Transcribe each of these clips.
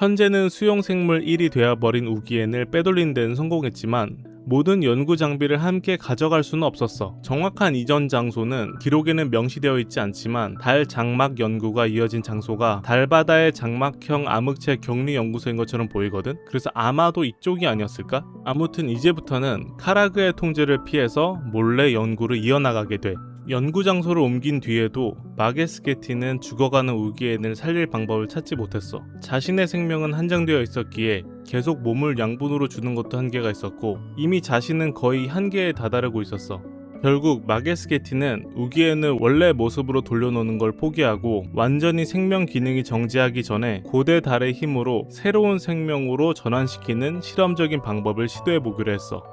현재는 수용생물 1이 되어버린 우기엔을 빼돌린 데는 성공했지만 모든 연구 장비를 함께 가져갈 수는 없었어. 정확한 이전 장소는 기록에는 명시되어 있지 않지만 달 장막 연구가 이어진 장소가 달바다의 장막형 암흑체 격리 연구소인 것처럼 보이거든. 그래서 아마도 이쪽이 아니었을까? 아무튼 이제부터는 카라그의 통제를 피해서 몰래 연구를 이어나가게 돼. 연구 장소를 옮긴 뒤에도 마게스게티는 죽어가는 우기엔을 살릴 방법을 찾지 못했어. 자신의 생명은 한정되어 있었기에 계속 몸을 양분으로 주는 것도 한계가 있었고 이미 자신은 거의 한계에 다다르고 있었어. 결국 마게스게티는 우기엔을 원래 모습으로 돌려놓는 걸 포기하고 완전히 생명 기능이 정지하기 전에 고대 달의 힘으로 새로운 생명으로 전환시키는 실험적인 방법을 시도해보기로 했어.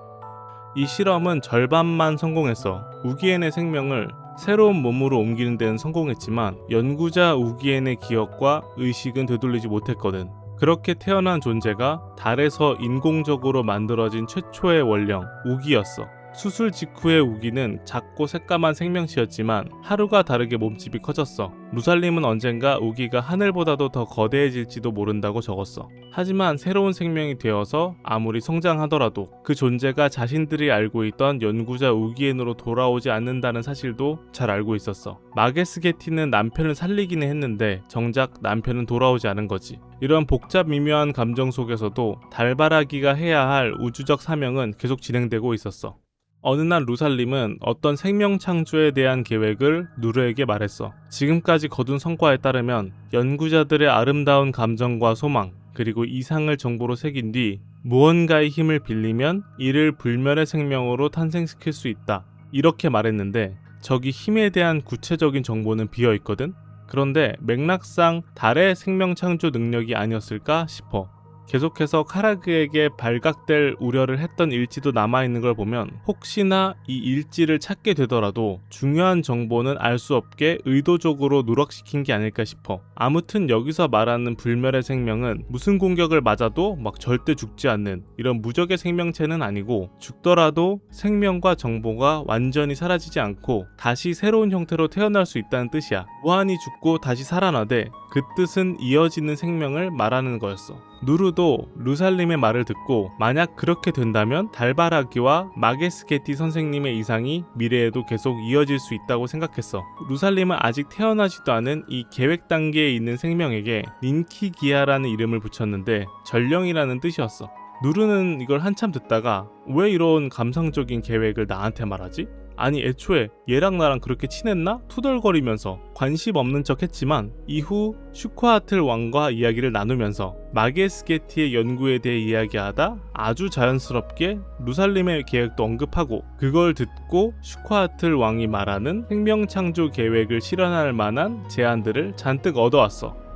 이 실험은 절반만 성공했어. 우기엔의 생명을 새로운 몸으로 옮기는 데는 성공했지만 연구자 우기엔의 기억과 의식은 되돌리지 못했거든. 그렇게 태어난 존재가 달에서 인공적으로 만들어진 최초의 원령 우기였어. 수술 직후의 우기는 작고 새까만 생명체였지만 하루가 다르게 몸집이 커졌어. 루살림은 언젠가 우기가 하늘보다도 더 거대해질지도 모른다고 적었어. 하지만 새로운 생명이 되어서 아무리 성장하더라도 그 존재가 자신들이 알고 있던 연구자 우기엔으로 돌아오지 않는다는 사실도 잘 알고 있었어. 마게스게티는 남편을 살리기는 했는데 정작 남편은 돌아오지 않은 거지. 이런 복잡 미묘한 감정 속에서도 달바라기가 해야 할 우주적 사명은 계속 진행되고 있었어. 어느 날 루살림은 어떤 생명 창조에 대한 계획을 누르에게 말했어. 지금까지 거둔 성과에 따르면 연구자들의 아름다운 감정과 소망 그리고 이상을 정보로 새긴 뒤 무언가의 힘을 빌리면 이를 불멸의 생명으로 탄생시킬 수 있다. 이렇게 말했는데 저기 힘에 대한 구체적인 정보는 비어있거든? 그런데 맥락상 달의 생명 창조 능력이 아니었을까 싶어. 계속해서 카라그에게 발각될 우려를 했던 일지도 남아있는 걸 보면 혹시나 이 일지를 찾게 되더라도 중요한 정보는 알 수 없게 의도적으로 누락시킨 게 아닐까 싶어. 아무튼 여기서 말하는 불멸의 생명은 무슨 공격을 맞아도 막 절대 죽지 않는 이런 무적의 생명체는 아니고 죽더라도 생명과 정보가 완전히 사라지지 않고 다시 새로운 형태로 태어날 수 있다는 뜻이야. 무한히 죽고 다시 살아나되 그 뜻은 이어지는 생명을 말하는 거였어. 누르도 루살림의 말을 듣고 만약 그렇게 된다면 달바라기와 마게스게티 선생님의 이상이 미래에도 계속 이어질 수 있다고 생각했어. 루살림은 아직 태어나지도 않은 이 계획 단계에 있는 생명에게 닌키기아라는 이름을 붙였는데 전령이라는 뜻이었어. 누르는 이걸 한참 듣다가 왜 이런 감상적인 계획을 나한테 말하지? 아니 애초에 얘랑 나랑 그렇게 친했나? 투덜거리면서 관심 없는 척 했지만 이후 슈크와틀 왕과 이야기를 나누면서 마게스게티의 연구에 대해 이야기하다 아주 자연스럽게 루살림의 계획도 언급하고 그걸 듣고 슈크와틀 왕이 말하는 생명창조 계획을 실현할 만한 제안들을 잔뜩 얻어왔어.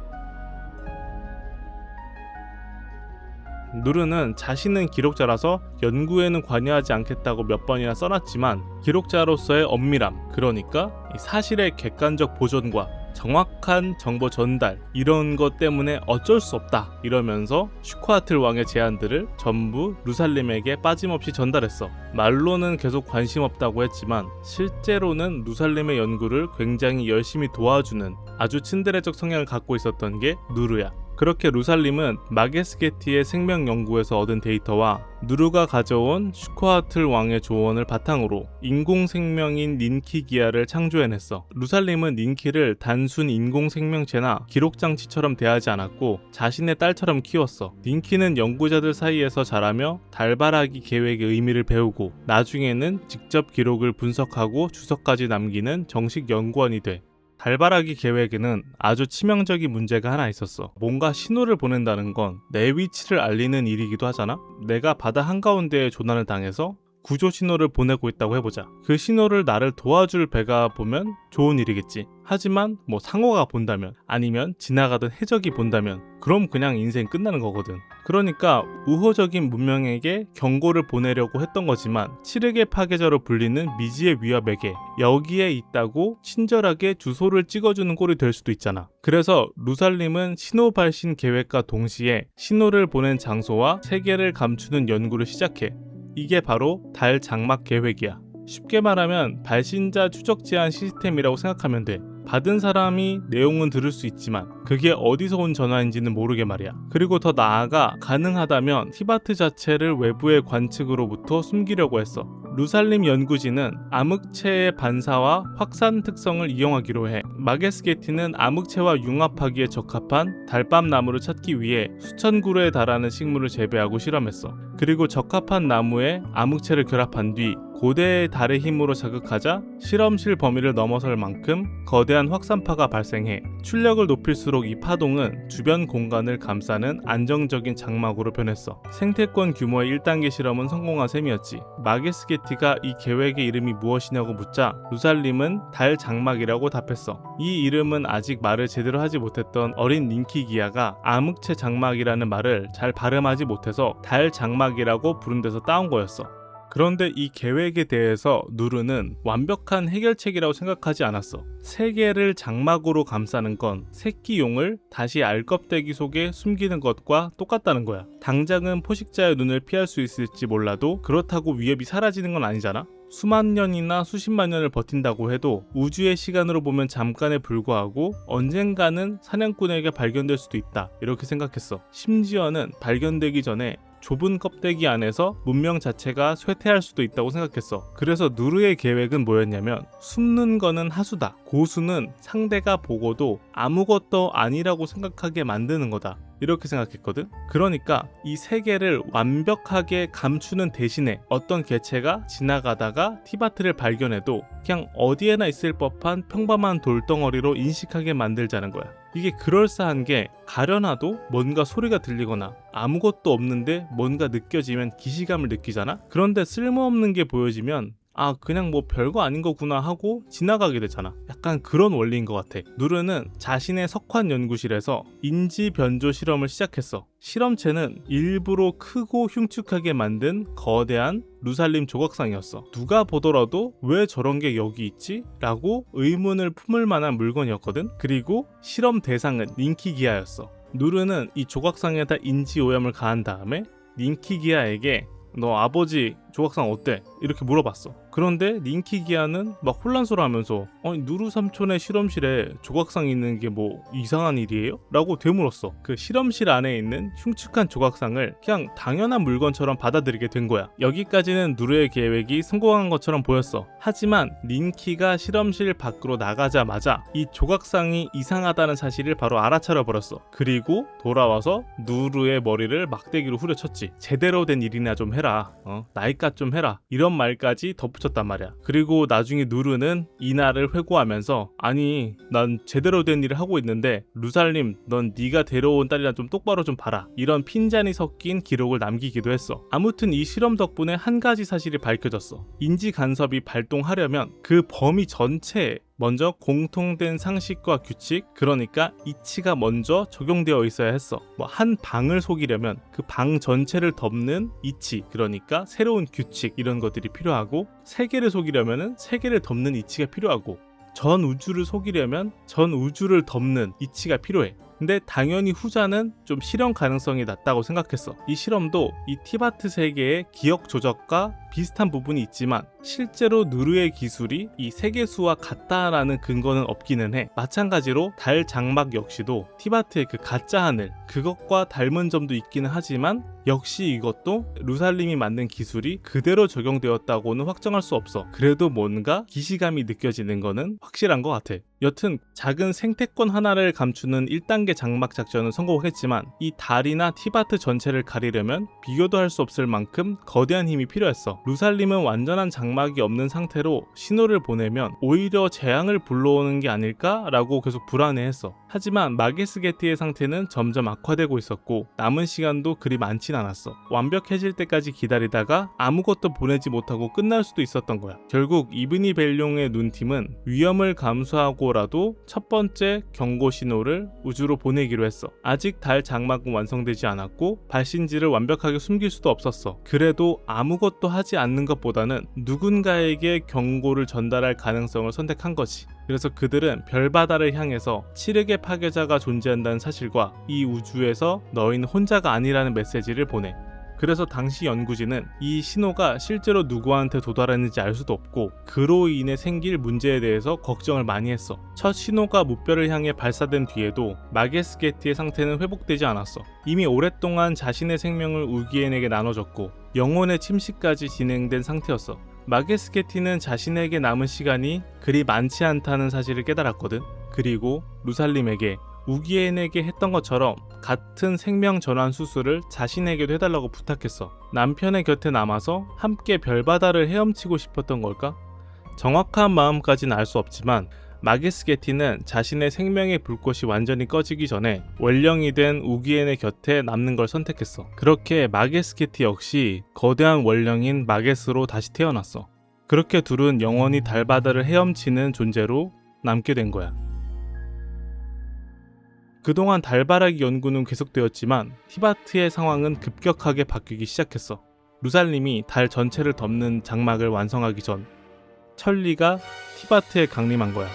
누르는 자신은 기록자라서 연구에는 관여하지 않겠다고 몇 번이나 써놨지만 기록자로서의 엄밀함, 그러니까 사실의 객관적 보존과 정확한 정보 전달 이런 것 때문에 어쩔 수 없다 이러면서 슈크와틀 왕의 제안들을 전부 루살림에게 빠짐없이 전달했어. 말로는 계속 관심 없다고 했지만 실제로는 루살림의 연구를 굉장히 열심히 도와주는 아주 친데레적 성향을 갖고 있었던 게 누르야. 그렇게 루살림은 마게스게티의 생명 연구에서 얻은 데이터와 누르가 가져온 슈크와틀 왕의 조언을 바탕으로 인공생명인 닌키기아를 창조해냈어. 루살림은 닌키를 단순 인공생명체나 기록장치처럼 대하지 않았고 자신의 딸처럼 키웠어. 닌키는 연구자들 사이에서 자라며 달바라기 계획의 의미를 배우고 나중에는 직접 기록을 분석하고 주석까지 남기는 정식 연구원이 돼. 달바라기 계획에는 아주 치명적인 문제가 하나 있었어. 뭔가 신호를 보낸다는 건 내 위치를 알리는 일이기도 하잖아? 내가 바다 한가운데에 조난을 당해서 구조 신호를 보내고 있다고 해보자. 그 신호를 나를 도와줄 배가 보면 좋은 일이겠지. 하지만 뭐 상어가 본다면 아니면 지나가던 해적이 본다면 그럼 그냥 인생 끝나는 거거든. 그러니까 우호적인 문명에게 경고를 보내려고 했던 거지만 칠흑의 파괴자로 불리는 미지의 위협에게 여기에 있다고 친절하게 주소를 찍어주는 꼴이 될 수도 있잖아. 그래서 루살림은 신호 발신 계획과 동시에 신호를 보낸 장소와 세계를 감추는 연구를 시작해. 이게 바로 달 장막 계획이야. 쉽게 말하면 발신자 추적 제한 시스템이라고 생각하면 돼. 받은 사람이 내용은 들을 수 있지만 그게 어디서 온 전화인지는 모르게 말이야. 그리고 더 나아가 가능하다면 티바트 자체를 외부의 관측으로부터 숨기려고 했어. 루살림 연구진은 암흑체의 반사와 확산 특성을 이용하기로 해. 마게스 게티는 암흑체와 융합하기에 적합한 달밤 나무를 찾기 위해 수천 그루에 달하는 식물을 재배하고 실험했어. 그리고 적합한 나무에 암흑체를 결합한 뒤 고대의 달의 힘으로 자극하자 실험실 범위를 넘어설 만큼 거대한 확산파가 발생해 출력을 높일수록 이 파동은 주변 공간을 감싸는 안정적인 장막으로 변했어. 생태권 규모의 1단계 실험은 성공한 셈이었지. 마게스 게티가 이 계획의 이름이 무엇이냐고 묻자 루살림은 달 장막이라고 답했어. 이 이름은 아직 말을 제대로 하지 못했던 어린 닌키기아가 암흑체 장막이라는 말을 잘 발음하지 못해서 달 장막이라고 부른 데서 따온 거였어. 그런데 이 계획에 대해서 누르는 완벽한 해결책이라고 생각하지 않았어. 세계를 장막으로 감싸는 건 새끼용을 다시 알껍데기 속에 숨기는 것과 똑같다는 거야. 당장은 포식자의 눈을 피할 수 있을지 몰라도 그렇다고 위협이 사라지는 건 아니잖아. 수만 년이나 수십만 년을 버틴다고 해도 우주의 시간으로 보면 잠깐에 불과하고 언젠가는 사냥꾼에게 발견될 수도 있다, 이렇게 생각했어. 심지어는 발견되기 전에 좁은 껍데기 안에서 문명 자체가 쇠퇴할 수도 있다고 생각했어. 그래서 누르의 계획은 뭐였냐면 숨는 거는 하수다, 고수는 상대가 보고도 아무것도 아니라고 생각하게 만드는 거다, 이렇게 생각했거든. 그러니까 이 세계를 완벽하게 감추는 대신에 어떤 개체가 지나가다가 티바트를 발견해도 그냥 어디에나 있을 법한 평범한 돌덩어리로 인식하게 만들자는 거야. 이게 그럴싸한 게 가려놔도 뭔가 소리가 들리거나 아무것도 없는데 뭔가 느껴지면 기시감을 느끼잖아. 그런데 쓸모없는 게 보여지면 아, 그냥 뭐 별거 아닌 거구나 하고 지나가게 되잖아. 약간 그런 원리인 것 같아. 누르는 자신의 석환 연구실에서 인지 변조 실험을 시작했어. 실험체는 일부러 크고 흉측하게 만든 거대한 루살림 조각상이었어. 누가 보더라도 왜 저런 게 여기 있지? 라고 의문을 품을 만한 물건이었거든. 그리고 실험 대상은 닌키기아였어. 누르는 이 조각상에다 인지 오염을 가한 다음에 닌키기아에게 너 아버지 조각상 어때? 이렇게 물어봤어. 그런데 닌키기아는 막 혼란스러워하면서 아니 누르 삼촌의 실험실에 조각상이 있는 게 뭐 이상한 일이에요? 라고 되물었어. 그 실험실 안에 있는 흉측한 조각상을 그냥 당연한 물건처럼 받아들이게 된 거야. 여기까지는 누르의 계획이 성공한 것처럼 보였어. 하지만 닌키가 실험실 밖으로 나가자마자 이 조각상이 이상하다는 사실을 바로 알아차려 버렸어. 그리고 돌아와서 누르의 머리를 막대기로 후려쳤지. 제대로 된 일이나 좀 해라. 나이값 좀 해라. 이런 말까지 덧붙였단 말이야. 그리고 나중에 누르는 이날을 회고하면서 아니 난 제대로 된 일을 하고 있는데 루살림 넌 네가 데려온 딸이랑 좀 똑바로 좀 봐라, 이런 핀잔이 섞인 기록을 남기기도 했어. 아무튼 이 실험 덕분에 한 가지 사실이 밝혀졌어. 인지 간섭이 발동하려면 그 범위 전체에 먼저 공통된 상식과 규칙, 그러니까 이치가 먼저 적용되어 있어야 했어. 뭐 한 방을 속이려면 그 방 전체를 덮는 이치, 그러니까 새로운 규칙, 이런 것들이 필요하고, 세계를 속이려면 세계를 덮는 이치가 필요하고, 전 우주를 속이려면 전 우주를 덮는 이치가 필요해. 근데 당연히 후자는 좀 실현 가능성이 낮다고 생각했어. 이 실험도 이 티바트 세계의 기억 조작과 비슷한 부분이 있지만 실제로 누르의 기술이 이 세계수와 같다라는 근거는 없기는 해. 마찬가지로 달 장막 역시도 티바트의 그 가짜 하늘, 그것과 닮은 점도 있기는 하지만 역시 이것도 루살림이 만든 기술이 그대로 적용되었다고는 확정할 수 없어. 그래도 뭔가 기시감이 느껴지는 거는 확실한 것 같아. 여튼 작은 생태권 하나를 감추는 1단계 장막 작전은 성공했지만 이 달이나 티바트 전체를 가리려면 비교도 할 수 없을 만큼 거대한 힘이 필요했어. 루살림은 완전한 장막이 없는 상태로 신호를 보내면 오히려 재앙을 불러오는 게 아닐까라고 계속 불안해했어. 하지만 마게스 게티의 상태는 점점 악화되고 있었고 남은 시간도 그리 많진 않았어. 완벽해질 때까지 기다리다가 아무것도 보내지 못하고 끝날 수도 있었던 거야. 결국 이브니 벨룡의 눈팀은 위험을 감수하고라도 첫 번째 경고 신호를 우주로 보내기로 했어. 아직 달 장막은 완성되지 않았고 발신지를 완벽하게 숨길 수도 없었어. 그래도 아무것도 하지 않는 것보다는 누군가에게 경고를 전달할 가능성을 선택한 거지. 그래서 그들은 별바다를 향해서 칠흑의 파괴자가 존재한다는 사실과 이 우주에서 너희는 혼자가 아니라는 메시지를 보내. 그래서 당시 연구진은 이 신호가 실제로 누구한테 도달했는지 알 수도 없고 그로 인해 생길 문제에 대해서 걱정을 많이 했어. 첫 신호가 무뼈를 향해 발사된 뒤에도 마게스게티의 상태는 회복되지 않았어. 이미 오랫동안 자신의 생명을 우기엔에게 나눠줬고 영혼의 침식까지 진행된 상태였어. 마게스게티는 자신에게 남은 시간이 그리 많지 않다는 사실을 깨달았거든. 그리고 루살림에게 우기엔에게 했던 것처럼 같은 생명 전환 수술을 자신에게도 해달라고 부탁했어. 남편의 곁에 남아서 함께 별바다를 헤엄치고 싶었던 걸까? 정확한 마음까지는 알 수 없지만 마게스게티는 자신의 생명의 불꽃이 완전히 꺼지기 전에 원령이 된 우기엔의 곁에 남는 걸 선택했어. 그렇게 마게스게티 역시 거대한 원령인 마게스로 다시 태어났어. 그렇게 둘은 영원히 달바다를 헤엄치는 존재로 남게 된 거야. 그동안 달바라기 연구는 계속되었지만 티바트의 상황은 급격하게 바뀌기 시작했어. 루살림이 달 전체를 덮는 장막을 완성하기 전 천리가 티바트에 강림한 거야.